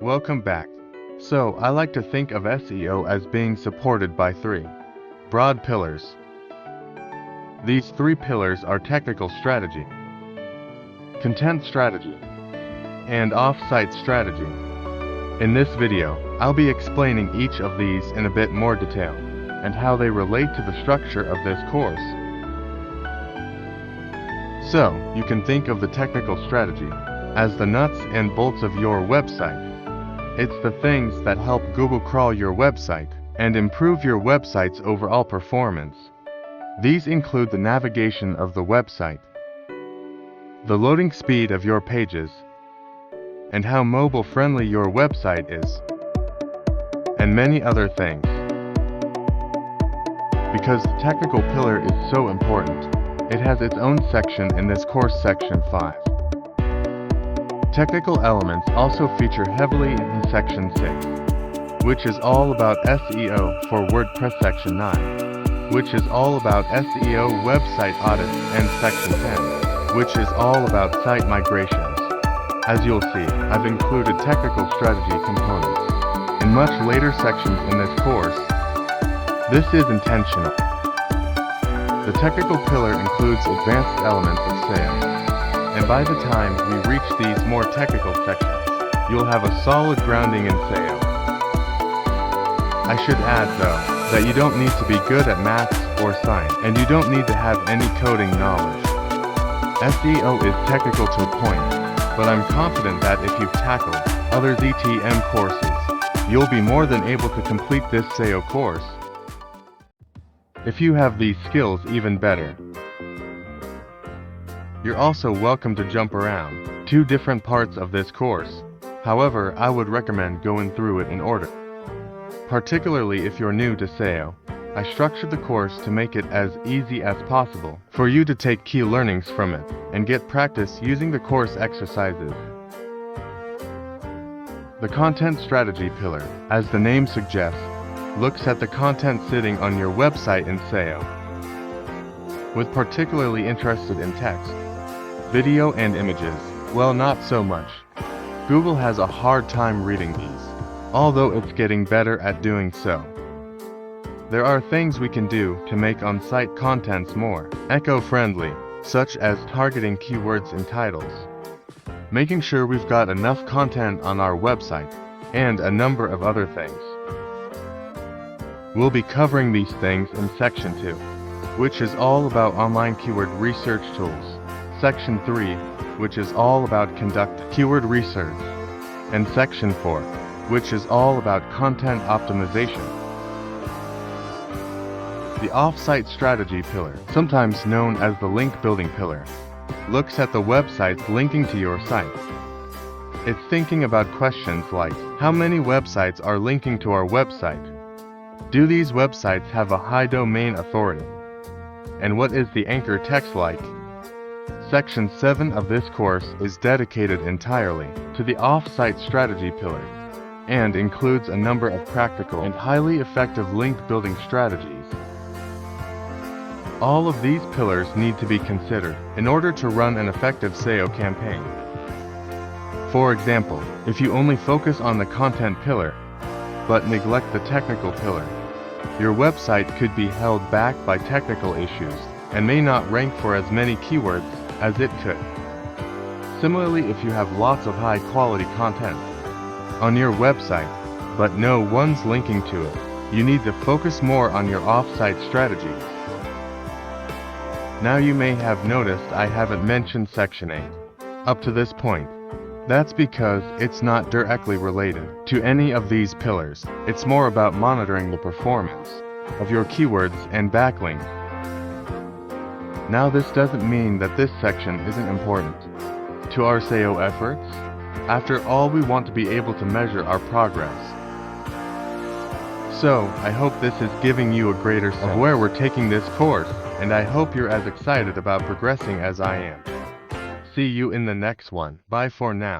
Welcome back. So, I like to think of SEO as being supported by three broad pillars. These three pillars are technical strategy, content strategy, and off-site strategy. In this video, I'll be explaining each of these in a bit more detail, and how they relate to the structure of this course. So, you can think of the technical strategy as the nuts and bolts of your website. It's the things that help Google crawl your website and improve your website's overall performance. These include the navigation of the website, the loading speed of your pages, and how mobile-friendly your website is, and many other things. Because the technical pillar is so important, it has its own section in this course, section 5. Technical elements also feature heavily in section 6, which is all about SEO for WordPress, section 9, which is all about SEO website audits, and section 10, which is all about site migrations. As you'll see, I've included technical strategy components in much later sections in this course. This is intentional. The technical pillar includes advanced elements of SEO, and by the time we reach these more technical sections, you'll have a solid grounding in SEO. I should add, though, that you don't need to be good at maths or science, and you don't need to have any coding knowledge. SEO is technical to a point, but I'm confident that if you've tackled other ZTM courses, you'll be more than able to complete this SEO course. If you have these skills, even better. You're also welcome to jump around two different parts of this course. However, I would recommend going through it in order. Particularly if you're new to SEO, I structured the course to make it as easy as possible for you to take key learnings from it and get practice using the course exercises. The content strategy pillar, as the name suggests, looks at the content sitting on your website in SEO. With particularly interested in text, video, and images, well, not so much. Google has a hard time reading these, although it's getting better at doing so. There are things we can do to make on-site contents more eco-friendly, such as targeting keywords in titles, making sure we've got enough content on our website, and a number of other things. We'll be covering these things in section 2, which is all about online keyword research tools, section 3, which is all about conduct keyword research, and section 4, which is all about content optimization. The off-site strategy pillar, sometimes known as the link building pillar, looks at the websites linking to your site. It's thinking about questions like, how many websites are linking to our website? Do these websites have a high domain authority? And what is the anchor text like? Section 7 of this course is dedicated entirely to the off-site strategy pillar, and includes a number of practical and highly effective link building strategies. All of these pillars need to be considered in order to run an effective SEO campaign. For example, if you only focus on the content pillar, but neglect the technical pillar, your website could be held back by technical issues and may not rank for as many keywords as it could. Similarly, if you have lots of high-quality content on your website, but no one's linking to it, you need to focus more on your off-site strategies. Now you may have noticed I haven't mentioned section 8 up to this point. That's because it's not directly related to any of these pillars. It's more about monitoring the performance of your keywords and backlinks. Now, this doesn't mean that this section isn't important to our SEO efforts. After all, we want to be able to measure our progress. So, I hope this is giving you a greater sense of where we're taking this course, and I hope you're as excited about progressing as I am. See you in the next one. Bye for now.